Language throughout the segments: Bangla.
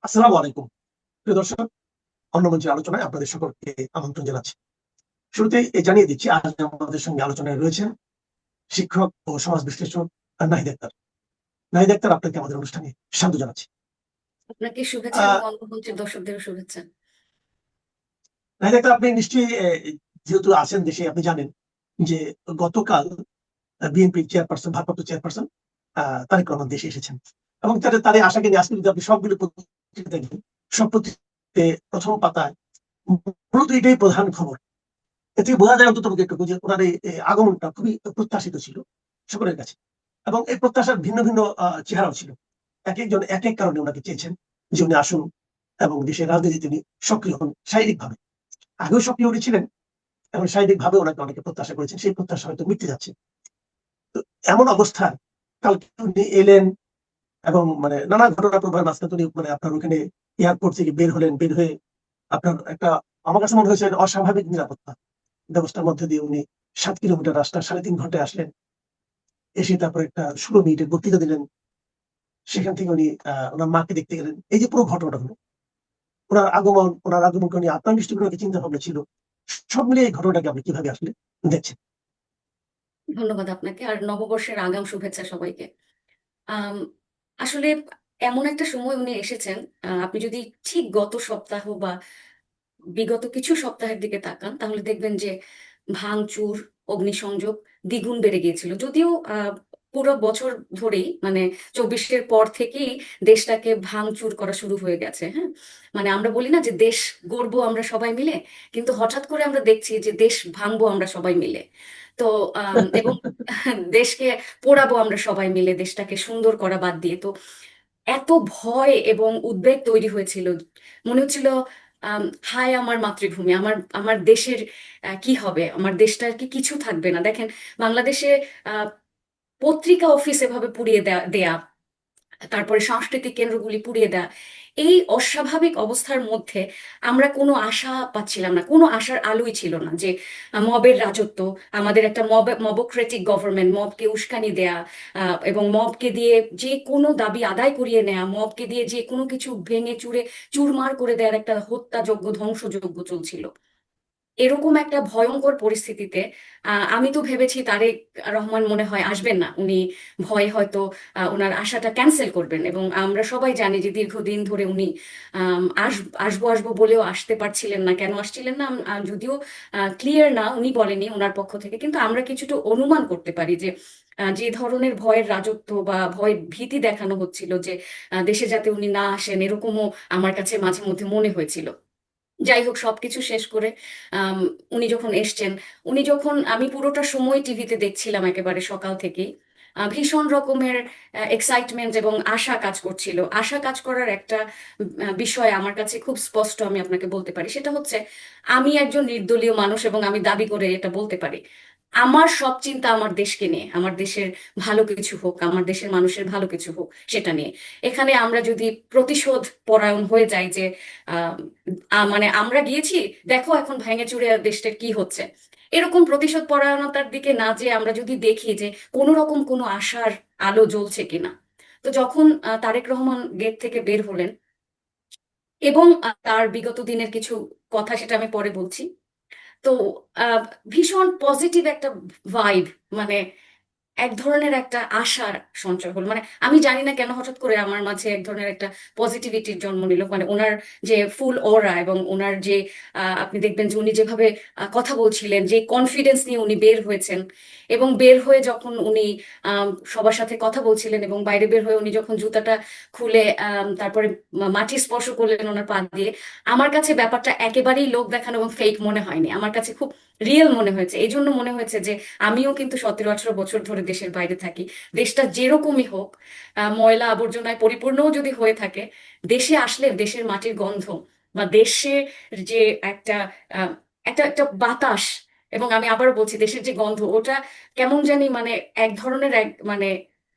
আসসালামু আলাইকুম। প্রিয় দর্শক, অন্য মঞ্চের আলোচনায় আপনাদের সকলকে আমন্ত্রণ জানাচ্ছি। শুরুতেই জানিয়ে দিচ্ছি আজ আমাদের সঙ্গে আলোচনায় রয়েছেন শিক্ষক ও সমাজ বিশ্লেষক নাহিদ আক্তার। নাহিদ আক্তার, আপনাকে আমাদের অনুষ্ঠানে স্বাগত জানাচ্ছি। আপনাকে আ শুভেচ্ছা এবং অন্য মঞ্চের দর্শকদেরও শুভেচ্ছা। নাহিদ আক্তার, আপনি নিশ্চয়ই যেহেতু আছেন দেশে, আপনি জানেন যে গতকাল বিএনপির চেয়ারপারসন, ভারপ্রাপ্ত চেয়ারপারসন তারেক রহমান দেশে এসেছেন। এবং তার এই আশাকে নিয়ে আজকে যদি আপনি সবগুলো পত্রিকা দেখেন, সব পত্রিকাতে ১ম পাতায় মূলত এটাই প্রধান খবর। এ থেকে বোঝা যায় অন্ততপক্ষে একটু যে উনার এই আগমনটা খুবই প্রত্যাশিত ছিল সকলের কাছে। এবং এই প্রত্যাশার ভিন্ন ভিন্ন চেহারাও ছিল। একেকজন একেক কারণে উনাকে চেয়েছেন যে উনি আসুন এবং দেশের রাজনীতিতে উনি সক্রিয় হন শারীরিকভাবে। আগেও সক্রিয় উনি ছিলেন এবং শারীরিকভাবে উনাকে অনেকে প্রত্যাশা করেছেন। সেই প্রত্যাশা হয়তো মিটতে যাচ্ছে। তো এমন অবস্থায় কালকে উনি এলেন এবং মানে নানা ঘটনা প্রবাহের মাঝখানে উনি মানে আপনার ওখানে এয়ারপোর্ট থেকে বের হলেন। বের হয়ে আপনার একটা, আমার কাছে মনে হয়েছে অস্বাভাবিক নিরাপত্তা ব্যবস্থার মধ্যে দিয়ে উনি ৭ কিলোমিটার রাস্তা ৩.৫ ঘন্টায় আসলেন। এসে তারপর একটা ১৬ মিনিটের বক্তৃতা দিলেন। সেখান থেকে উনি উনার মাকে দেখতে গেলেন। এই যে পুরো ঘটনাটা হলো, উনার আগমনকে নিয়ে আপনার নিশ্চয়ই কোনো একটা চিন্তা ভাবনা ছিল। সব মিলিয়ে এই ঘটনাটাকে আপনি কিভাবে আসলে দেখছেন? ধন্যবাদ আপনাকে আর নববর্ষের আগাম শুভেচ্ছা সবাইকে। আম আসলে এমন একটা সময় উনি এসেছেন, আপনি যদি ঠিক গত সপ্তাহ বা বিগত কিছু সপ্তাহের দিকে তাকান তাহলে দেখবেন যে ভাঙচুর, অগ্নিসংযোগ দ্বিগুণ বেড়ে গিয়েছিল। যদিও পুরো বছর ধরেই মানে ২৪-এর পর থেকেই দেশটাকে ভাঙচুর করা শুরু হয়ে গেছে, হ্যাঁ? মানে আমরা বলি না যে দেশ গড়বো আমরা সবাই মিলে, কিন্তু হঠাৎ করে আমরা দেখছি যে দেশ ভাঙবো আমরা সবাই মিলে। তো এবং দেশকে পোড়াবো আমরা সবাই মিলে, দেশটাকে সুন্দর করা বাদ দিয়ে। তো এত ভয় এবং উদ্বেগ তৈরি হয়েছিল। মনে হচ্ছিল হায় আমার মাতৃভূমি, আমার আমার দেশের কি হবে? আমার দেশটার কি কিছু থাকবে না? দেখেন বাংলাদেশে আ পত্রিকা অফিস এভাবে পুড়িয়ে দেয়া, তারপরে সাংস্কৃতিক কেন্দ্রগুলি পুড়িয়ে দেয়া। এই অস্বাভাবিক অবস্থার মধ্যে আমরা কোনো আশা পাচ্ছিলাম না। কোনো আশার আলোই ছিল না যে মবের রাজত্ব, আমাদের একটা মবক্রেটিক গভর্নমেন্ট, মবকে উস্কানি দেয়া এবং মবকে দিয়ে যে কোনো দাবি আদায় করিয়ে নেয়া, মবকে দিয়ে যে কোনো কিছু ভেঙে চুরে চুরমার করে দেওয়ার একটা হত্যাযজ্ঞ, ধ্বংসযজ্ঞ চলছিল। এরকম একটা ভয়ঙ্কর পরিস্থিতিতে আমি তো ভেবেছি তারেক রহমান মনে হয় আসবেন না, উনি ভয়ে হয়তো ওনার আশাটা ক্যান্সেল করবেন। এবং আমরা সবাই জানি যে দীর্ঘদিন ধরে উনি আসবো আসবো বলেও আসতে পারছিলেন না। কেন আসছিলেন না যদিও ক্লিয়ার না, উনি বলেনি ওনার পক্ষ থেকে, কিন্তু আমরা কিছুটা অনুমান করতে পারি যে যে ধরনের ভয়ের রাজত্ব বা ভয় ভীতি দেখানো হচ্ছিল যে দেশে যাতে উনি না আসেন, এরকমও আমার কাছে মাঝে মধ্যে মনে হয়েছিল। যাই হোক, সবকিছু শেষ করে আম, উনি যখন এসছেন, উনি যখন, আমি পুরোটা সময় টিভিতে দেখছিলাম একেবারে সকাল থেকেই, ভীষণ রকমের এক্সাইটমেন্ট এবং আশা কাজ করছিল। আশা কাজ করার একটা বিষয় আমার কাছে খুব স্পষ্ট, আমি আপনাকে বলতে পারি। সেটা হচ্ছে আমি একজন নির্দলীয় মানুষ এবং আমি দাবি করে এটা বলতে পারি, আমার সব চিন্তা আমার দেশকে নিয়ে, আমার দেশের ভালো কিছু হোক, আমার দেশের মানুষের ভালো কিছু হোক সেটা নিয়ে। এখানে আমরা যদি প্রতিশোধ পরায়ণ হয়ে যাই যে আহ মানে আমরা গিয়েছি, দেখো এখন ভেঙে চুরে দেশটার কি হচ্ছে, এরকম প্রতিশোধ পরায়ণতার দিকে না, যে আমরা যদি দেখি যে কোনো রকম কোনো আশার আলো জ্বলছে কিনা। তো যখন তারেক রহমান গেট থেকে বের হলেন এবং তার বিগত দিনের কিছু কথা, সেটা আমি পরে বলছি। তো আহ, ভীষণ পজিটিভ একটা ভাইব, মানে এক ধরনের একটা আশার সঞ্চার হলো। মানে আমি জানি না কেন হঠাৎ করে আমার মাঝে এক ধরনের একটা পজিটিভিটির জন্ম নিল। মানে ওনার যে ফুল ওরা এবং ওনার যে আপনি দেখবেন যে উনি যেভাবে কথা বলছিলেন, যে কনফিডেন্স নিয়ে উনি বের হয়েছেন, এবং বের হয়ে যখন উনি সবার সাথে কথা বলছিলেন এবং বাইরে বের হয়ে উনি যখন জুতাটা খুলে তারপরে মাটি স্পর্শ করলেন ওনার পা দিয়ে, আমার কাছে ব্যাপারটা একেবারেই লোক দেখানো এবং ফেক মনে হয়নি। আমার কাছে খুব রিয়েল মনে হয়েছে। এই জন্য মনে হয়েছে যে আমিও কিন্তু 17-18 বছর ধরে দেশের বাইরে থাকি। দেশটা যেরকমই হোক, ময়লা আবর্জনায় পরিপূর্ণও যদি হয়ে থাকে, দেশে আসলে দেশের মাটির গন্ধ বা দেশের যে একটা আহ, একটা একটা বাতাস, এবং আমি আবারও বলছি দেশের যে গন্ধ, ওটা কেমন জানি মানে এক ধরনের এক মানে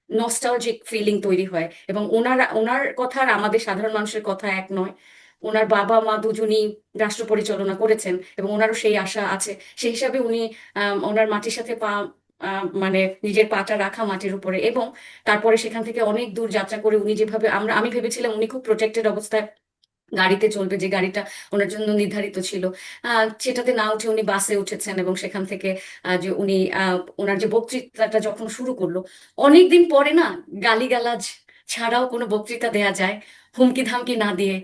নস্টালজিক ফিলিং তৈরি হয়। এবং ওনার কথা আর আমাদের সাধারণ মানুষের কথা এক নয়। ওনার বাবা মা দুজনই রাষ্ট্র পরিচালনা করেছেন এবং ওনারও সেই আশা আছে। সেই হিসাবে উনি ওনার মাটির সাথে পা মানে নিজের পাটা রাখা মাটির উপরে, এবং তারপরে সেখান থেকে অনেক দূর যাত্রা করে উনি যেভাবে, আমি ভেবেছিলাম উনি খুব প্রোটেক্টেড অবস্থায় গাড়িতে চলবে, যে গাড়িটা ওনার জন্য নির্ধারিত ছিল, সেটাতে না উঠে উনি বাসে উঠেছেন এবং সেখান থেকে যে উনি ওনার যে বক্তৃতাটা যখন শুরু করলো, অনেকদিন পরে না গালিগালাজ ছাড়াও কোনো বক্তৃতা দেয়া যায়, হুমকি ধামকি না দিয়ে,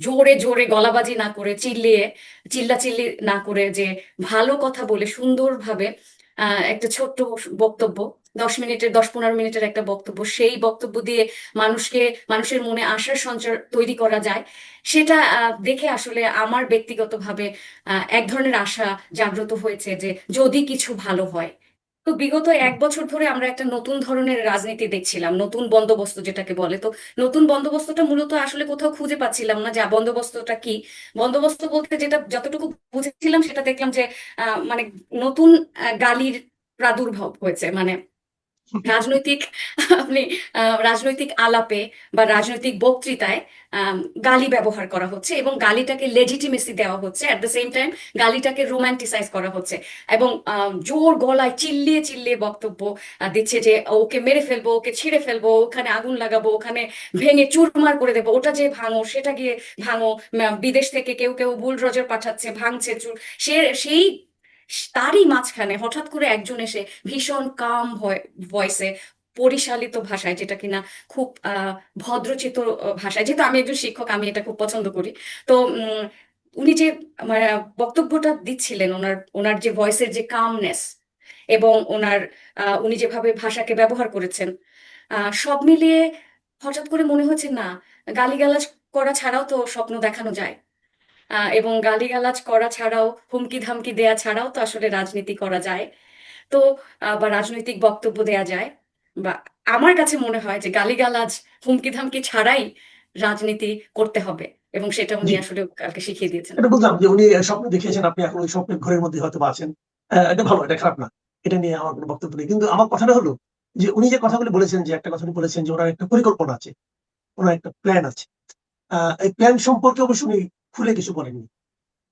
জোরে জোরে গলাবাজি না করে, চিল্লাচিল্লি না করে, যে ভালো কথা বলে সুন্দরভাবে একটা ছোট্ট বক্তব্য, 10 মিনিটের 10-15 মিনিটের একটা বক্তব্য, সেই বক্তব্য দিয়ে মানুষের মনে আশার সঞ্চার তৈরি করা যায়, সেটা দেখে আসলে আমার ব্যক্তিগতভাবে এক ধরনের আশা জাগ্রত হয়েছে যে যদি কিছু ভালো হয়। তো বিগত 1 বছর ধরে আমরা একটা নতুন ধরনের রাজনীতি দেখছিলাম, নতুন বন্দোবস্ত যেটাকে বলে। তো নতুন বন্দোবস্তটা মূলত আসলে কোথাও খুঁজে পাচ্ছিলাম না যে বন্দোবস্তটা কি। বন্দোবস্ত বলতে যেটা যতটুকু বুঝেছিলাম সেটা দেখলাম যে মানে নতুন গালির প্রাদুর্ভাব হয়েছে, মানে রাজনৈতিক আপনি রাজনৈতিক আলাপে বা রাজনৈতিক বক্তৃতায় আম, গালি ব্যবহার করা হচ্ছে এবং গালিটাকে লেজিটিমেসি দেওয়া হচ্ছে, অ্যাট দ্য সেম টাইম গালিটাকে রোমান্টিসাইজ করা হচ্ছে এবং জোর গলায় চিল্লিয়ে চিল্লিয়ে বক্তব্য দিচ্ছে যে ওকে মেরে ফেলবো, ওকে ছিঁড়ে ফেলবো, ওখানে আগুন লাগাবো, ওখানে ভেঙে চুরমার করে দেবো, ওটা যে ভাঙো সেটা গিয়ে ভাঙো, বিদেশ থেকে কেউ কেউ বুলডোজার পাঠাচ্ছে, ভাঙছে চুর, সেই তারই মাঝখানে হঠাৎ করে একজন এসে ভীষণ কাম ভয়েসে, পরিশালিত ভাষায়, যেটা কিনা খুব ভদ্রচিত ভাষায়, যেহেতু আমি একজন শিক্ষক আমি এটা খুব পছন্দ করি। তো উনি যে মানে বক্তব্যটা দিচ্ছিলেন, ওনার ওনার যে ভয়েসের যে কামনেস এবং উনি যেভাবে ভাষাকে ব্যবহার করেছেন, সব মিলিয়ে হঠাৎ করে মনে হচ্ছে না, গালিগালাজ করা ছাড়াও তো স্বপ্ন দেখানো যায়, এবং গালিগালাজ করা ছাড়াও, হুমকি ধামকি দেয়া ছাড়াও তো আসলে রাজনীতি করা যায়। তো বা রাজনৈতিক বক্তব্য দেয়া যায়, বা আমার কাছে মনে হয় যে গালিগালাজ, হুমকি ধামকি ছাড়াই রাজনীতি করতে হবে, এবং সেটা উনি জি, আসলে কালকে শিখিয়ে দিয়েছেন। এটা বুঝলাম যে উনি স্বপ্ন দেখিয়েছেন, আপনি এখন ওই স্বপ্নের ঘরের মধ্যে হয়তো বা আছেন। এটা ভালো, এটা খারাপ না। এটা নিয়ে আমার কোনো বক্তব্য নেই। কিন্তু আমার কথাটা হলো যে উনি যে কথাগুলো বলেছেন, যে একটা কথা উনি বলেছেন যে ওনার একটা পরিকল্পনা আছে, ওনার একটা প্ল্যান আছে। এই প্ল্যান সম্পর্কে অবশ্য উনি খুলে কিছু বলেননি।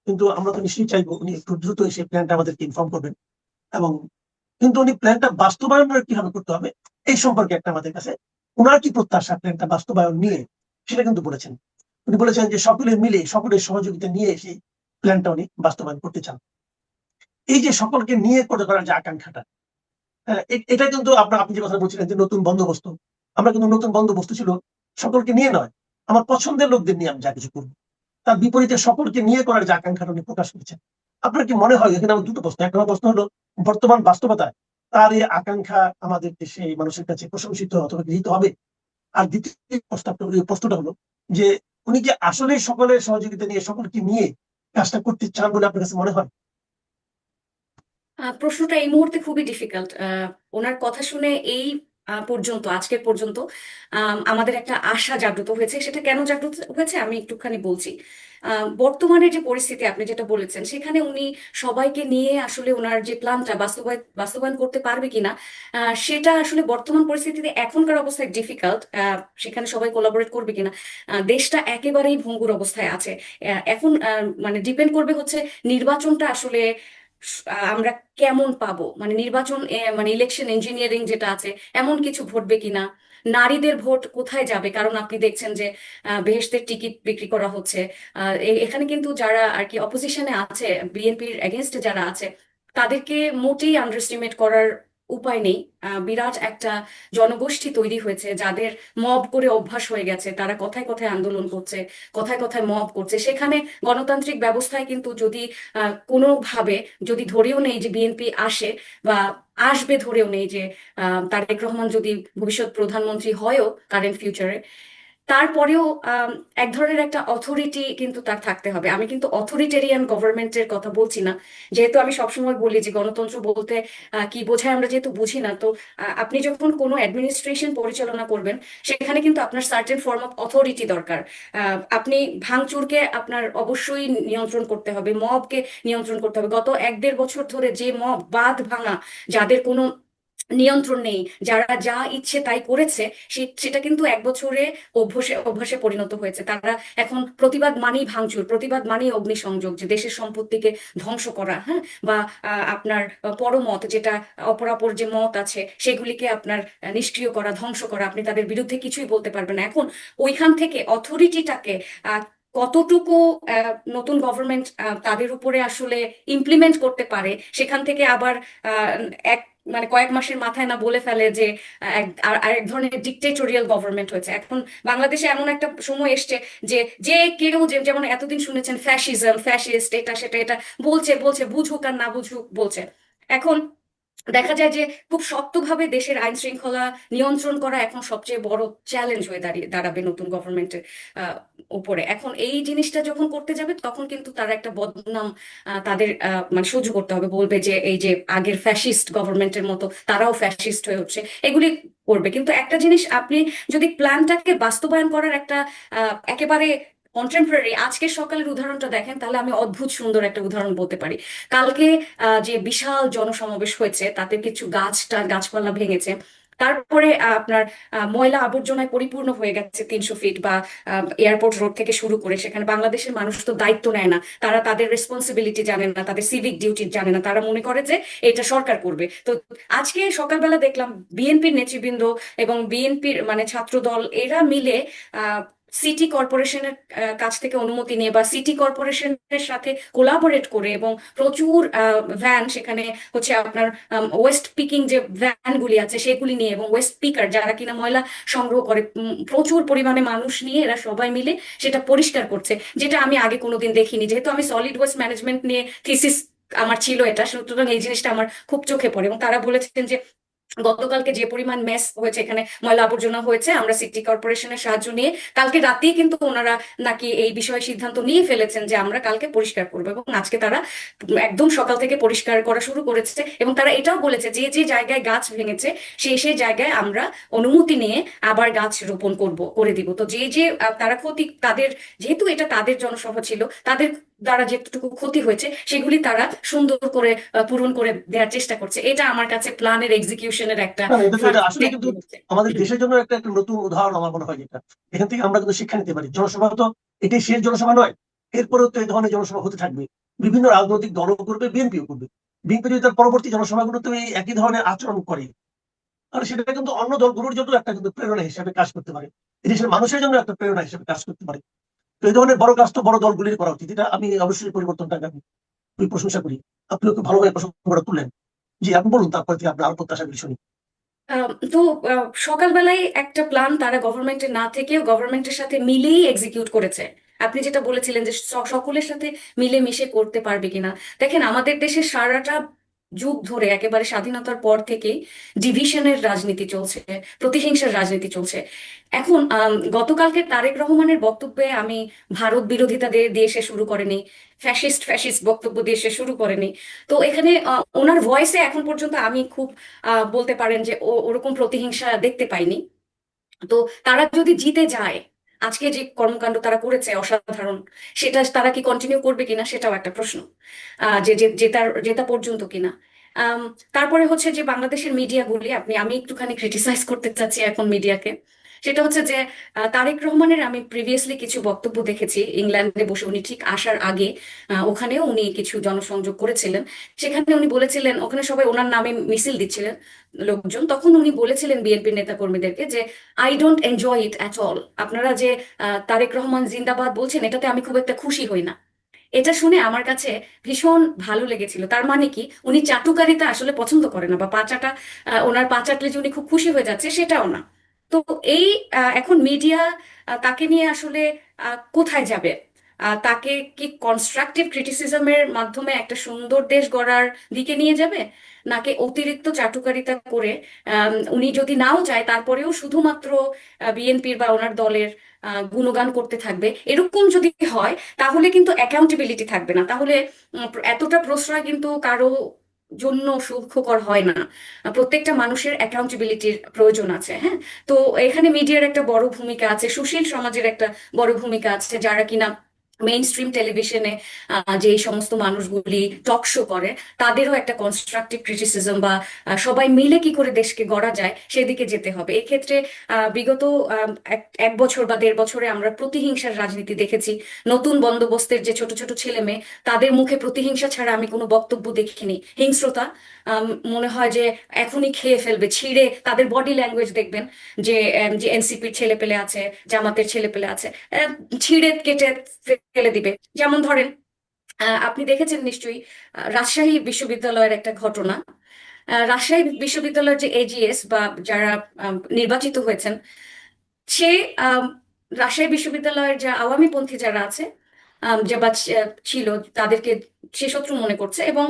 কিন্তু আমরা তো নিশ্চয়ই চাইবো উনি একটু দ্রুত সেই প্ল্যানটা আমাদেরকে ইনফর্ম করবেন। এবং কিন্তু উনি প্ল্যানটা বাস্তবায়ন কিভাবে করতে হবে এই সম্পর্কে একটা আমাদের কাছে উনার কি প্রত্যাশা প্ল্যানটা বাস্তবায়ন নিয়ে, সেটা কিন্তু বলেছেন। উনি বলেছেন যে সকলে মিলে, সকলের সহযোগিতা নিয়ে সেই প্ল্যানটা উনি বাস্তবায়ন করতে চান। এই যে সকলকে নিয়ে করে করার যে আকাঙ্ক্ষাটা, হ্যাঁ, এটা কিন্তু আপনি যে কথা বলছিলেন যে নতুন বন্দোবস্ত, আমরা কিন্তু নতুন বন্দোবস্ত ছিল সকলকে নিয়ে নয়, আমার পছন্দের লোকদের নিয়ে আমি যা কিছু করবো, তার বিপরীতে সকলকে নিয়ে করার যে আকাঙ্ক্ষাটা উনি প্রকাশ করেছেন। আপনার কি মনে হয়, এখানে আমার দুটো প্রশ্ন, এক নম্বর প্রশ্ন হলো বর্তমান বাস্তবতায় তার এই আকাঙ্ক্ষা আমাদের দেশে এই মানুষের কাছে প্রশংসিত অথবা গৃহীত হবে? আর দ্বিতীয় প্রশ্নটা হলো যে উনি কি আসলে সকলের সহযোগিতা নিয়ে, সকলকে নিয়ে কাজটা করতে চান বলে আপনার কাছে মনে হয়? প্রশ্নটা এই মুহূর্তে খুবই ডিফিকাল্ট। ওনার কথা শুনে এই পর্যন্ত, আজকের পর্যন্ত আমাদের একটা আশা জাগ্রত হয়েছে। সেটা কেন জাগ্রত হয়েছে আমি একটুখানি বলছি। বর্তমানে যে পরিস্থিতি আপনি যেটা বলেছেন, সেখানে উনি সবাইকে নিয়ে আসলে ওনার যে প্ল্যানটা বাস্তবায়ন করতে পারবে কিনা, সেটা আসলে বর্তমান পরিস্থিতিতে এখনকার অবস্থায় ডিফিকাল্ট। সেখানে সবাই কোলাবোরেট করবে কিনা, দেশটা একেবারেই ভঙ্গুর অবস্থায় আছে। এখন মানে ডিপেন্ড করবে হচ্ছে নির্বাচনটা আসলে আমরা কেমন পাবো, মানে নির্বাচন মানে ইলেকশন ইঞ্জিনিয়ারিং যেটা আছে, এমন কিছু ঘটবে কিনা, নারীদের ভোট কোথায় যাবে, কারণ আপনি দেখছেন যে বেহেশতের টিকিট বিক্রি করা হচ্ছে। এখানে কিন্তু যারা আর কি অপোজিশনে আছে, বিএনপির এগেনস্টে যারা আছে, তাদেরকে মোটেই আন্ডারস্টিমেট করার উপায় নেই। বিরাট একটা জনগোষ্ঠী তৈরি হয়েছে যাদের মব করে অভ্যাস হয়ে গেছে, তারা কথায় কথায় আন্দোলন করছে, কথায় কথায় মব করছে। সেখানে গণতান্ত্রিক ব্যবস্থায় কিন্তু যদি কোনোভাবে, যদি ধরেও নেই যে বিএনপি আসে বা আসবে, ধরেও নেই যে তারেক রহমান যদি ভবিষ্যৎ প্রধানমন্ত্রী হয়ও কারেন্ট ফিউচারে, তারপরেও এক ধরনের একটা অথরিটি কিন্তু তার থাকতে হবে। আমি কিন্তু অথরিটেরিয়ান গভর্নমেন্টের কথা বলছি না, যেহেতু আমি সবসময় বলি যে গণতন্ত্র বলতে কি বোঝায় আমরা যেহেতু বুঝি না। তো আপনি যখন কোনো অ্যাডমিনিস্ট্রেশন পরিচালনা করবেন, সেখানে কিন্তু আপনার সার্টেন ফর্ম অফ অথরিটি দরকার। আপনি ভাঙচুরকে আপনার অবশ্যই নিয়ন্ত্রণ করতে হবে, মবকে নিয়ন্ত্রণ করতে হবে। গত 1-1.5 বছর ধরে যে মব, বাঁধ ভাঙা, যাদের কোনো নিয়ন্ত্রণ নেই, যারা যা ইচ্ছে তাই করেছে, সেটা কিন্তু 1 বছরে অভ্যাসে অভ্যাসে পরিণত হয়েছে। তারা এখন প্রতিবাদ মানেই ভাঙচুর, প্রতিবাদ মানেই অগ্নিসংযোগ, যে দেশের সম্পত্তিকে ধ্বংস করা, হ্যাঁ, বা আপনার পরমত, যেটা অপরাপর যে মত আছে সেগুলিকে আপনার নিষ্ক্রিয় করা, ধ্বংস করা। আপনি তাদের বিরুদ্ধে কিছুই বলতে পারবেন না। এখন ওইখান থেকে অথরিটিটাকে কতটুকু নতুন গভর্নমেন্ট তাদের উপরে আসলে ইমপ্লিমেন্ট করতে পারে, সেখান থেকে আবার এক মানে কয়েক মাসের মাথায় না বলে ফেলে যে আরেক ধরনের ডিকটেটোরিয়াল গভর্নমেন্ট হয়েছে। এখন বাংলাদেশে এমন একটা সময় এসছে যে যে কেউ যেমন এতদিন শুনেছেন ফ্যাসিজম, ফ্যাসিস্ট, এটা সেটা, এটা বলছে বলছে বুঝুক আর না বুঝুক বলছে। এখন দেখা যায় যে খুব শক্তভাবে দেশের আইন শৃঙ্খলা নিয়ন্ত্রণ করা এখন সবচেয়ে বড় চ্যালেঞ্জ হয়ে দাঁড়াবে নতুন গভর্নমেন্টের উপরে। এখন এই জিনিসটা যখন করতে যাবে তখন কিন্তু তারা একটা বদনাম তাদের মানে সহ্য করতে হবে, বলবে যে এই যে আগের ফ্যাসিস্ট গভর্নমেন্টের মতো তারাও ফ্যাসিস্ট হয়ে উঠছে, এগুলি করবে। কিন্তু একটা জিনিস, আপনি যদি প্ল্যানটাকে বাস্তবায়ন করার একটা একেবারে কন্টেম্পোরারি আজকের সকালের উদাহরণটা দেখেন, তাহলে আমি অদ্ভুত সুন্দর একটা উদাহরণ বলতে পারি। কালকে যে বিশাল জনসমাবেশ হয়েছে তাতে কিছু গাছপালা ভেঙেছে, তারপরে আপনার ময়লা আবর্জনায় পরিপূর্ণ হয়ে গেছে 300 ফিট, বা এয়ারপোর্ট রোড থেকে শুরু করে সেখানে বাংলাদেশের মানুষ তো দায়িত্ব নেয় না, তারা তাদের রেসপন্সিবিলিটি জানে না, তাদের সিভিক ডিউটি জানে না, তারা মনে করে যে এটা সরকার করবে। তো আজকে সকালবেলা দেখলাম বিএনপির নেতৃবৃন্দ এবং বিএনপির মানে ছাত্র দল এরা মিলে সিটি কর্পোরেশনের কাছ থেকে অনুমতি নিয়ে বা সিটি কর্পোরেশনের সাথে কোলাবোরেট করে এবং প্রচুর ভ্যান সেখানে হচ্ছে আপনার ওয়েস্ট পিকিং যে ভ্যানগুলি আছে সেগুলি নিয়ে, এবং ওয়েস্ট পিকার যারা কিনা ময়লা সংগ্রহ করে, প্রচুর পরিমাণে মানুষ নিয়ে এরা সবাই মিলে সেটা পরিষ্কার করছে, যেটা আমি আগে কোনোদিন দেখিনি। যেহেতু আমি সলিড ওয়েস্ট ম্যানেজমেন্ট নিয়ে থিসিস আমার ছিল, এটা সুতরাং এই জিনিসটা আমার খুব চোখে পড়ে। এবং তারা বলেছেন যে গতকালকে যে পরিমাণ মেস হয়েছে, এখানে ময়লা আবর্জনা হয়েছে, আমরা সিটি কর্পোরেশনের সাহায্য নিয়ে কালকে রাতেই কিন্তু ওনারা নাকি এই বিষয়ে সিদ্ধান্ত নিয়ে ফেলেছেন যে আমরা কালকে পরিষ্কার করবো, এবং আজকে তারা একদম সকাল থেকে পরিষ্কার করা শুরু করেছে। এবং তারা এটাও বলেছে যে যে জায়গায় গাছ ভেঙেছে সেই জায়গায় আমরা অনুমতি নিয়ে আবার গাছ রোপণ করে দিব। তো যে যে তারা ক্ষতি, তাদের যেহেতু এটা তাদের জনসভা ছিল, তাদের দ্বারা যেটুকু ক্ষতি হয়েছে সেগুলি তারা সুন্দর করে পূরণ করে দেওয়ার চেষ্টা করছে। এটা আমার কাছে প্ল্যানের এক্সিকিউশনের একটা না, এটা তো এটা ফার্স্ট আসলে স্টেপ কিন্তু হচ্ছে। আমাদের দেশের জন্য একটা একটা নতুন উদাহরণ আমার মনে হয়। যেটা এখান থেকে আমরা কিন্তু শিক্ষা নিতে পারি। জনসভা তো এটাই শেষ জনসভা নয়, এরপরেও তো এই ধরনের জনসভা হতে থাকবে। বিভিন্ন রাজনৈতিক দলও করবে, বিএনপিও করবে। বিএনপি যদি তার পরবর্তী জনসভাগুলোতে এই একই ধরনের আচরণ করে, আর সেটা কিন্তু অন্য দলগুলোর জন্য একটা কিন্তু প্রেরণা হিসেবে কাজ করতে পারে, এই দেশের মানুষের জন্য একটা প্রেরণা হিসেবে কাজ করতে পারে। তো এই ধরনের বড় কাজ তো বড় দলগুলির করা উচিত। এটা আমি অবশ্যই পরিবর্তনটাকে আমি খুবই প্রশংসা করি। আপনিও খুব ভালোভাবে প্রসঙ্গটা তুললেন। জি, আপনি বলুন, তারপর থেকে আপনার আরো প্রত্যাশাগুলি শুনি। তো সকালবেলায় একটা প্ল্যান তারা গভর্নমেন্টে না থেকেও গভর্নমেন্টের সাথে মিলেই এক্সিকিউট করেছে। আপনি যেটা বলেছিলেন যে সকলের সাথে মিলে মিশে করতে পারবে কিনা, দেখেন আমাদের দেশে সারাটা যুগ ধরে একেবারে স্বাধীনতার পর থেকেই ডিভিশনের রাজনীতি চলছে, প্রতিহিংসার রাজনীতি চলছে। এখন গতকালকে তারেক রহমানের বক্তব্যে আমি ভারত বিরোধিতা দিয়ে সে শুরু করেনি, ফ্যাসিস্ট ফ্যাসিস্ট বক্তব্য দিয়ে সে শুরু করেনি। তো এখানে ওনার ভয়েসে এখন পর্যন্ত আমি খুব বলতে পারেন যে ওরকম প্রতিহিংসা দেখতে পাইনি। তো তারা যদি জিতে যায়, আজকে যে কর্মকাণ্ড তারা করেছে অসাধারণ, সেটা তারা কি কন্টিনিউ করবে কিনা সেটাও একটা প্রশ্ন, জেতা পর্যন্ত কিনা। আম, তারপরে হচ্ছে যে বাংলাদেশের মিডিয়াগুলি, আমি একটুখানি ক্রিটিসাইজ করতে চাচ্ছি এখন মিডিয়াকে। সেটা হচ্ছে যে তারেক রহমানের আমি প্রিভিয়াসলি কিছু বক্তব্য দেখেছি ইংল্যান্ডে বসে, উনি ঠিক আসার আগে ওখানেও উনি কিছু জনসংযোগ করেছিলেন। সেখানে উনি বলেছিলেন, ওখানে সবাই ওনার নামে মিছিল দিচ্ছিলেন লোকজন, তখন উনি বলেছিলেন বিএনপি নেতা কর্মীদেরকে যে I don't enjoy it at all. আপনারা যে তারেক রহমান জিন্দাবাদ বলছেন, এটাতে আমি খুব একটা খুশি হই না। এটা শুনে আমার কাছে ভীষণ ভালো লেগেছিল। তার মানে কি, উনি চাটুকারিতা আসলে পছন্দ করে না, বা পাচাটা ওনার পা চাটলে যে উনি খুব খুশি হয়ে যাচ্ছে সেটাও না। তো এই এখন মিডিয়া তাকে নিয়ে আসলে কোথায় যাবে? তাকে কি কনস্ট্রাকটিভ ক্রিটিসিজমের মাধ্যমে একটা সুন্দর দেশ গড়ার দিকে নিয়ে যাবে, নাকি অতিরিক্ত চাটুকারিতা করে উনি যদি নাও যায় তারপরেও শুধুমাত্র বিএনপির বা ওনার দলের গুণগান করতে থাকবে? এরকম যদি হয় তাহলে কিন্তু অ্যাকাউন্টেবিলিটি থাকবে না, তাহলে এতটা প্রশ্রয় কিন্তু কারো জন্য সুখকর হয় না। প্রত্যেকটা মানুষের অ্যাকাউন্টেবিলিটির প্রয়োজন আছে, হ্যাঁ। তো এখানে মিডিয়ার একটা বড় ভূমিকা আছে, সুশীল সমাজের একটা বড় ভূমিকা আছে, যারা কিনা মেইন স্ট্রিম টেলিভিশনে যে এই সমস্ত মানুষগুলি টক শো করে, তাদেরও একটা কনস্ট্রাকটিভ ক্রিটিসিজম বা সবাই মিলে কি করে দেশকে গড়া যায় সেদিকে যেতে হবে। এক্ষেত্রে বিগত এক বছর বা 1.5 বছরে আমরা প্রতিহিংসার রাজনীতি দেখেছি। নতুন বন্দোবস্তের যে ছোট ছোট ছেলে মেয়ে, তাদের মুখে প্রতিহিংসা ছাড়া আমি কোনো বক্তব্য দেখিনি। হিংস্রতা মনে হয় যে এখনই খেয়ে ফেলবে ছিঁড়ে। তাদের বডি ল্যাঙ্গুয়েজ দেখবেন যে যে এনসিপির ছেলে পেলে আছে, জামাতের ছেলে পেলে আছে, ছিঁড়ে কেটে ফেলে দিবে। যেমন ধরেন, আপনি দেখেছেন নিশ্চয়ই রাজশাহী বিশ্ববিদ্যালয়ের একটা ঘটনা। রাজশাহী বিশ্ববিদ্যালয়ের যে এজিএস বা যারা নির্বাচিত হয়েছেন, সে আম, রাজশাহী বিশ্ববিদ্যালয়ের যে আওয়ামীপন্থী যারা আছে, যে বা ছিল, তাদেরকে সে শত্রু মনে করছে, এবং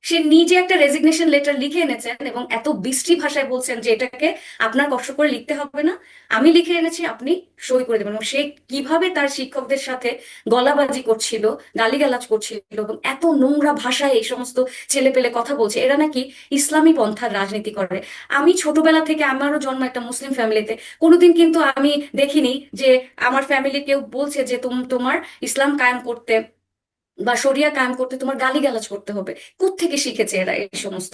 সে নিজে একটা রেজিগনেশন লেটার লিখে এনেছেন এবং এত বিশ্রী ভাষায় বলছেন যে এটাকে আপনার কষ্ট করে লিখতে হবে না, আমি লিখে এনেছি, আপনি সই করে দেবেন। এবং সে কিভাবে তার শিক্ষকদের সাথে গলাবাজি করছিল, গালিগালাজ করছিল, এবং এত নোংরা ভাষায় এই সমস্ত ছেলে পেলে কথা বলছে, এরা নাকি ইসলামী পন্থার রাজনীতি করে। আমি ছোটবেলা থেকে, আমারও জন্ম একটা মুসলিম ফ্যামিলিতে, কোনোদিন কিন্তু আমি দেখিনি যে আমার ফ্যামিলির কেউ বলছে যে তোমার ইসলাম কায়েম করতে বা শরিয়া কায়েম করতে তোমার গালিগালাজ করতে হবে। কোত্থেকে শিখেছে এরা এই সমস্ত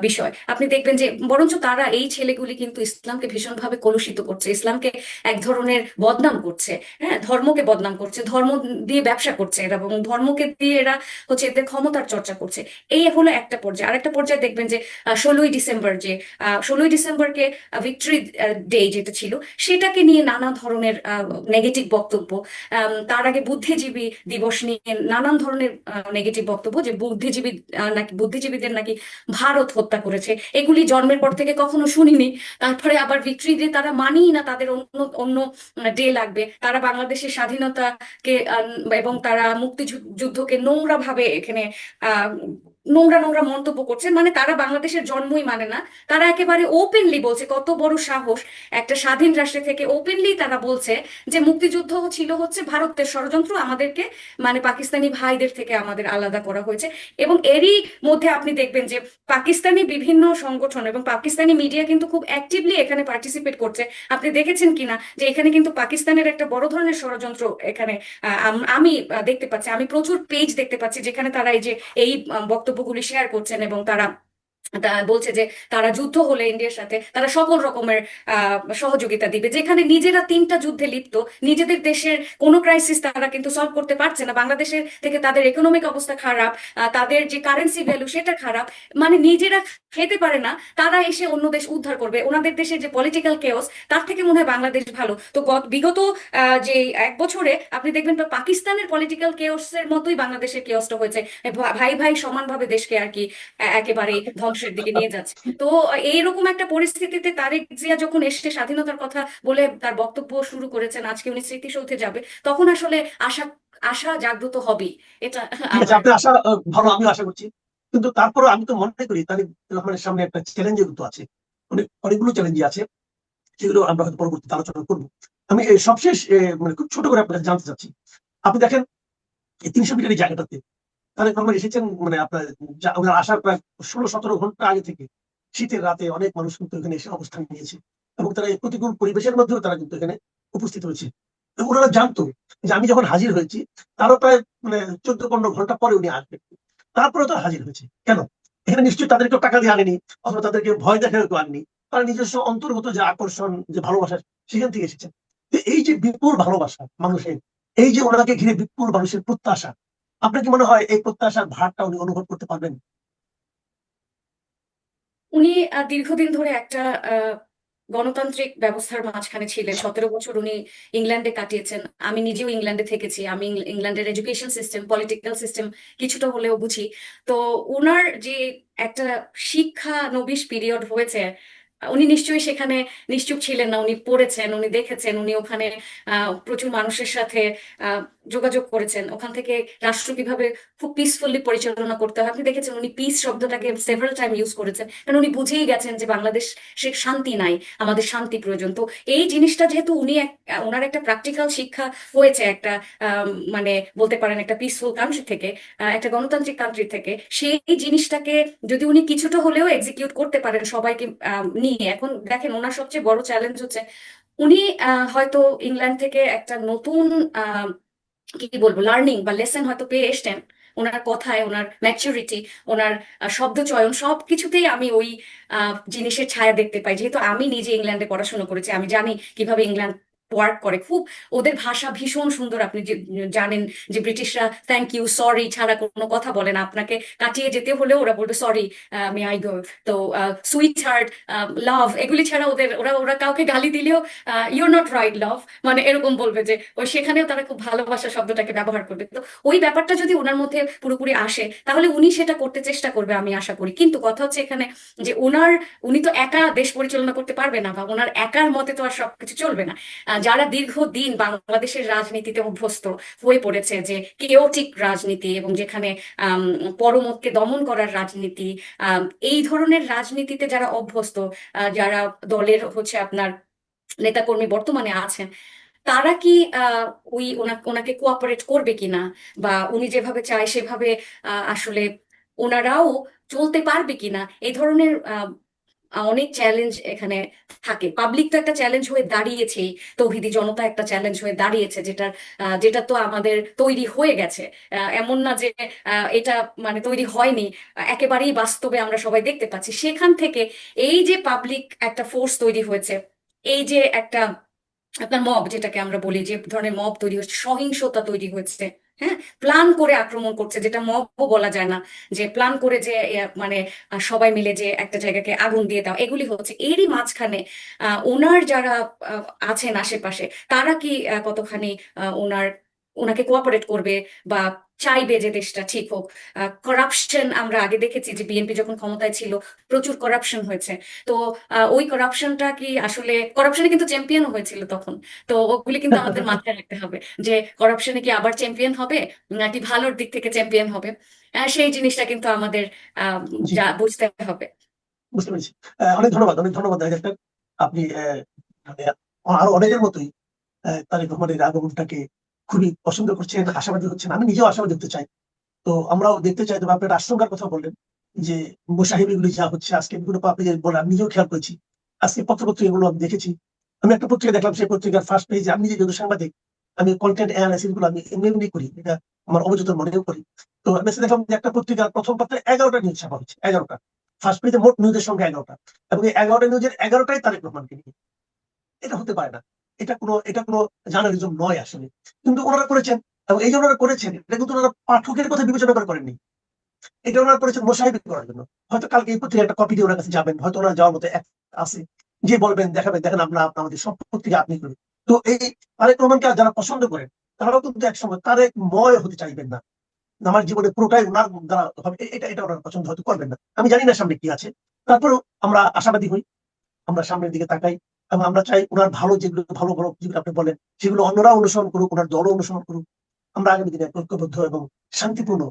বিষয়? আপনি দেখবেন যে বরঞ্চ তারা, এই ছেলেগুলি কিন্তু ইসলামকে ভীষণভাবে কলুষিত করছে, ইসলামকে এক ধরনের বদনাম করছে। হ্যাঁ, ধর্মকে বদনাম করছে, ধর্ম দিয়ে ব্যবসা করছে এরা, এবং ধর্মকে দিয়ে এরা হচ্ছে এদের ক্ষমতার চর্চা করছে। এই হলো একটা পর্যায়ে। আরেকটা পর্যায়ে দেখবেন যে 16ই ডিসেম্বর, যে 16ই ডিসেম্বরকে ভিক্টরি ডে যেটা ছিল, সেটাকে নিয়ে নানা ধরনের নেগেটিভ বক্তব্য। তার আগে বুদ্ধিজীবী দিবস নিয়ে নানান ধরনের নেগেটিভ বক্তব্য, যে বুদ্ধিজীবী নাকি বুদ্ধিজীবীদের নাকি ভারত হত্যা করেছে। এগুলি জন্মের পর থেকে কখনো শুনিনি। তারপরে আবার ভিক্টরি ডে তারা মানেই না, তাদের অন্য অন্য ডে লাগবে। তারা বাংলাদেশের স্বাধীনতাকে এবং তারা মুক্তিযুদ্ধকে নোংরা ভাবে এখানে আহ নোংরা নোংরা মন্তব্য করছে। মানে তারা বাংলাদেশের জন্মই মানে না। তারা একেবারে ওপেনলি বলছে, কত বড় সাহস একটা স্বাধীন রাষ্ট্র থেকে ওপেনলি তারা বলছে যে মুক্তিযুদ্ধ ছিল হচ্ছে ভারতের ষড়যন্ত্র, আমাদেরকে মানে পাকিস্তানি ভাইদের থেকে আমাদের আলাদা করা হয়েছে। এবং এরই মধ্যে আপনি দেখবেন যে পাকিস্তানি বিভিন্ন সংগঠন এবং পাকিস্তানি মিডিয়া কিন্তু খুব অ্যাক্টিভলি এখানে পার্টিসিপেট করছে। আপনি দেখেছেন কিনা যে এখানে কিন্তু পাকিস্তানের একটা বড় ধরনের ষড়যন্ত্র এখানে আমি দেখতে পাচ্ছি। আমি প্রচুর পেজ দেখতে পাচ্ছি যেখানে তারা এই যে এই বক্তব্যগুলি শেয়ার করছেন, এবং তারা বলছে যে তারা যুদ্ধ হলে ইন্ডিয়ার সাথে তারা সকল রকমের সহযোগিতা দিবে। যেখানে নিজেরা 3টা যুদ্ধে লিপ্ত, নিজেদের দেশের কোনো ক্রাইসিস তারা কিন্তু সলভ করতে পারছে না, বাংলাদেশের থেকে তাদের ইকোনমিক অবস্থা খারাপ, তাদের যে কারেন্সি ভ্যালু সেটা খারাপ, মানে নিজেরা খেতে পারে না, তারা এসে অন্য দেশ উদ্ধার করবে। ওনাদের দেশের যে পলিটিক্যাল কেওস, তার থেকে মনে হয় বাংলাদেশ ভালো। তো বিগত যে 1 বছরে আপনি দেখবেন পাকিস্তানের পলিটিক্যাল কেওসের মতোই বাংলাদেশের কেওসটা হয়েছে। ভাই ভাই সমানভাবে দেশকে আর কি একেবারে ধ্বংসের দিকে নিয়ে যাচ্ছে। তো এইরকম একটা পরিস্থিতিতে তারেক জিয়া যখন এসে স্বাধীনতার কথা বলে তার বক্তব্য শুরু করেছেন, আজকে উনি স্মৃতিসৌধে যাবে, তখন আসলে আশা আশা জাগ্রত হবেই। এটা ঠিক আছে, আমার। আপনার আশা ভালো, আমিও আশা করছি। কিন্তু তারপরে আমি তো মনে করি তারিক রহমানের সামনে একটা চ্যালেঞ্জের কিন্তু আছে, অনেকগুলো চ্যালেঞ্জ আছে, সেগুলো আমরা হয়তো পরবর্তীতে আলোচনা করবো। আমি সবশেষ মানে খুব ছোট করে আপনাকে জানতে চাচ্ছি। আপনি দেখেন এই 300 মিটার এই জায়গাটাতে তারেক রহমান এসেছেন, মানে আপনার ওনার আসার প্রায় 16-17 ঘন্টা আগে থেকে শীতের রাতে অনেক মানুষ কিন্তু এখানে এসে অবস্থান নিয়েছে, এবং তারা এই প্রতিকূল পরিবেশের মধ্যেও তারা কিন্তু এখানে উপস্থিত হয়েছে। এবং ওনারা জানতো যে আমি যখন হাজির হয়েছি তারও প্রায় মানে 14-15 ঘন্টা পরে উনি আসবেন, তারপরে তো হাজির হয়েছে কেন? এখানে নিশ্চয়ই তাদেরকে টাকা দিয়ে আনেনি, অথবা তাদেরকে ভয় দেখায় কেউ আনেনি। তারা নিজস্ব অন্তর্গত যে আকর্ষণ, যে ভালোবাসা, সেখান থেকে এসেছেন। তো এই যে বিপুল ভালোবাসা মানুষের, এই যে ওনাকে ঘিরে বিপুল মানুষের প্রত্যাশা, আপনার কি মনে হয় এই প্রত্যাশার ভারটা উনি অনুভব করতে পারবেন? উনি দীর্ঘদিন ধরে একটা আহ, গণতান্ত্রিক ব্যবস্থার মাঝখানে ছিলেন। 17 বছর উনি ইংল্যান্ডে কাটিয়েছেন। আমি নিজেও ইংল্যান্ডে থেকেছি। আমি ইংল্যান্ডের এডুকেশন সিস্টেম, পলিটিক্যাল সিস্টেম কিছুটা হলেও বুঝি। তো ওনার যে একটা শিক্ষানবিশ পিরিয়ড হয়েছে, উনি নিশ্চয়ই সেখানে নিশ্চুপ ছিলেন না। উনি পড়েছেন, উনি দেখেছেন, উনি ওখানে প্রচুর মানুষের সাথে আহ, যোগাযোগ করেছেন। ওখান থেকে রাষ্ট্র কিভাবে খুব পিসফুলি পরিচালনা করতে হয় আপনি দেখেছেন। উনি পিস শব্দটাকে সেভারাল টাইম ইউজ করেছেন, কারণ উনি বুঝেই গেছেন যে বাংলাদেশ সে শান্তি নাই, আমাদের শান্তি প্রয়োজন। তো এই জিনিসটা যেহেতু ওনার একটা প্র্যাকটিক্যাল শিক্ষা হয়েছে একটা মানে বলতে পারেন একটা পিসফুল কান্ট্রি থেকে, একটা গণতান্ত্রিক কান্ট্রি থেকে, সেই জিনিসটাকে যদি উনি কিছুটা হলেও এক্সিকিউট করতে পারেন সবাইকে নিয়ে। এখন দেখেন ওনার সবচেয়ে বড় চ্যালেঞ্জ হচ্ছে উনি হয়তো ইংল্যান্ড থেকে একটা নতুন কি বলবো, লার্নিং বা লেসন হয়তো পেয়ে এসছেন। ওনার কথায়, ওনার ম্যাচুরিটি, ওনার শব্দ চয়ন সব কিছুতেই আমি ওই জিনিসের ছায়া দেখতে পাই। যেহেতু আমি নিজে ইংল্যান্ডে পড়াশোনা করেছি, আমি জানি কিভাবে ইংল্যান্ড ওয়ার্ক করে। খুব ওদের ভাষা ভীষণ সুন্দর। আপনি যে জানেন যে ব্রিটিশরা থ্যাংক ইউ, সরি ছাড়া কোনো কথা বলে না। আপনাকে কাটিয়ে যেতে হলেও ওরা বলবে সরি, মে আই গো। তো সুইট হার্ট, লাভ, এগুলি ছাড়া ওদের, ওরা ওরা কাউকে গালি দিলেও ইউর নট রাইট লাভ, মানে এরকম বলবে। যে ওই সেখানেও তারা খুব ভালোবাসা শব্দটাকে ব্যবহার করবে। তো ওই ব্যাপারটা যদি ওনার মধ্যে পুরোপুরি আসে, তাহলে উনি সেটা করতে চেষ্টা করবে, আমি আশা করি। কিন্তু কথা হচ্ছে এখানে যে উনি তো একা দেশ পরিচালনা করতে পারবে না, বা ওনার একার মতে তো আর সবকিছু চলবে না। যারা দীর্ঘদিন বাংলাদেশের রাজনীতিতে অভ্যস্ত হয়ে পড়েছে, যে কেওটিক রাজনীতি, এবং যেখানে আম, পরমতকে দমন করার রাজনীতি, এই ধরনের রাজনীতিতে যারা অভ্যস্ত, যারা দলের হচ্ছে আপনার নেতাকর্মী বর্তমানে আছেন, তারা কি আহ, ওনাকে কোঅপারেট করবে কিনা, বা উনি যেভাবে চায় সেভাবে আসলে ওনারাও চলতে পারবে কিনা, এই ধরনের অনেক চ্যালেঞ্জ এখানে থাকে। পাবলিক তো একটা চ্যালেঞ্জ হয়ে দাঁড়িয়েছেই, তৌহিদি জনতা একটা চ্যালেঞ্জ হয়ে দাঁড়িয়েছে, যেটা তো আমাদের তৈরি হয়ে গেছে। এমন না যে এটা মানে তৈরি হয়নি, একেবারেই বাস্তবে আমরা সবাই দেখতে পাচ্ছি। সেখান থেকে এই যে পাবলিক একটা ফোর্স তৈরি হয়েছে, এই যে একটা আপনার মব, যেটাকে আমরা বলি, যে ধরনের মব তৈরি হচ্ছে, সহিংসতা তৈরি হয়েছে, হ্যাঁ, প্ল্যান করে আক্রমণ করছে, যেটা মবও বলা যায় না, যে প্ল্যান করে যে মানে সবাই মিলে যে একটা জায়গাকে আগুন দিয়ে দাও, এগুলি হচ্ছে। এরই মাঝখানে ওনার যারা আহ, আছেন আশেপাশে, তারা কি কতখানি ওনাকে কোঅপারেট করবে, বা চাইবে যে দেশটা ঠিক হোক। করাপশন আমরা আগে দেখেছি যে বিএনপি যখন ক্ষমতায় ছিল, প্রচুর করাপশন হয়েছে। তো ওই করাপশনটা কি আসলে, করাপশনে কিন্তু চ্যাম্পিয়ন হয়েছিল তখন। তো ওগুলি কিন্তু আমাদের মাথায় রাখতে হবে, যে করাপশনে কি আবার চ্যাম্পিয়ন হবে, নাকি ভালোর দিক থেকে চ্যাম্পিয়ন হবে। সেই জিনিসটা কিন্তু আমাদের জি, যা বুঝতে হবে। বুঝতে পেরেছি। অনেক ধন্যবাদ, অনেক ধন্যবাদ ডাক্তার। আপনি মানে আরো অনেকের মতোই তারেক রহমানের আগমনটাকে খুবই পছন্দ করছেন, আশাবাদী হচ্ছেন। আমি নিজেও আশাবাদী হতে চাই। তো আমরাও দেখতে চাই। তবে আপনার আশঙ্কার কথা বললেন যে মোসাহিবিগুলি যা হচ্ছে আজকে বিভিন্ন আপনি যে বলেন, আমি নিজেও খেয়াল করেছি। আজকে পত্রপত্রিকা এগুলো আমি দেখেছি। আমি একটা পত্রিকা দেখলাম, সেই পত্রিকার ফার্স্ট পেজে, আমি নিজে যেহেতু সাংবাদিক, আমি কন্টেন্ট অ্যানালাইসিস গুলো আমি এমনি এমনি করি, এটা আমার অবচেতন মনেও করি। তো আমি দেখলাম যে একটা পত্রিকার প্রথম পাত্রে 11টা নিউজ ছাপা হচ্ছে, 11টা। ফার্স্ট পেজে মোট নিউজের সংখ্যা 11টা, এবং এই 11টা নিউজের 11টাই তারেক রহমানকে নিয়ে। এটা হতে পারে না। এটা কোনো জার্নালিজম নয় আসলে। কিন্তু ওনারা করেছেন, এবং এই যে ওনারা করেছেন, এটা কিন্তু ওনারা পাঠকের কথা বিবেচনা করে করেননি। এটা ওনারা করেছেন মোসাহিবি করার জন্য। হয়তো কালকে এই পত্রিকা একটা কপি দিয়ে ওনার কাছে যাবেন, হয়তো ওনারা যাওয়ার মতো আছে, যে বলবেন, দেখাবেন, দেখেন আমরা আমাদের সব পত্রিকা আপনি করবেন। তো এই তারেক রহমানকে যারা পছন্দ করেন, তারাও কিন্তু একসময় তারেক ময় হতে চাইবেন না। আমার জীবনে পুরোটাই উনার দ্বারা হবে, এটা ওনার পছন্দ হয়তো করবেন না। আমি জানি না সামনে কি আছে। তারপরেও আমরা আশাবাদী হই, আমরা সামনের দিকে তাকাই, এবং আমরা চাই উনার ভালো যেগুলো, ভালো ভালো যেগুলো আপনি বলেন, সেগুলো অন্যরা অনুসরণ করুক, উনার দলও অনুসরণ করুক। আমরা আগামী দিনে ঐক্যবদ্ধ এবং শান্তিপূর্ণ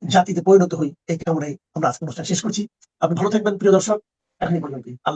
জাতিতে পরিণত হই, এই কামনায় আমরা আজকে অনুষ্ঠান শেষ করছি। আপনি ভালো থাকবেন প্রিয় দর্শক। এখনই পর্যন্ত আল্লাহ।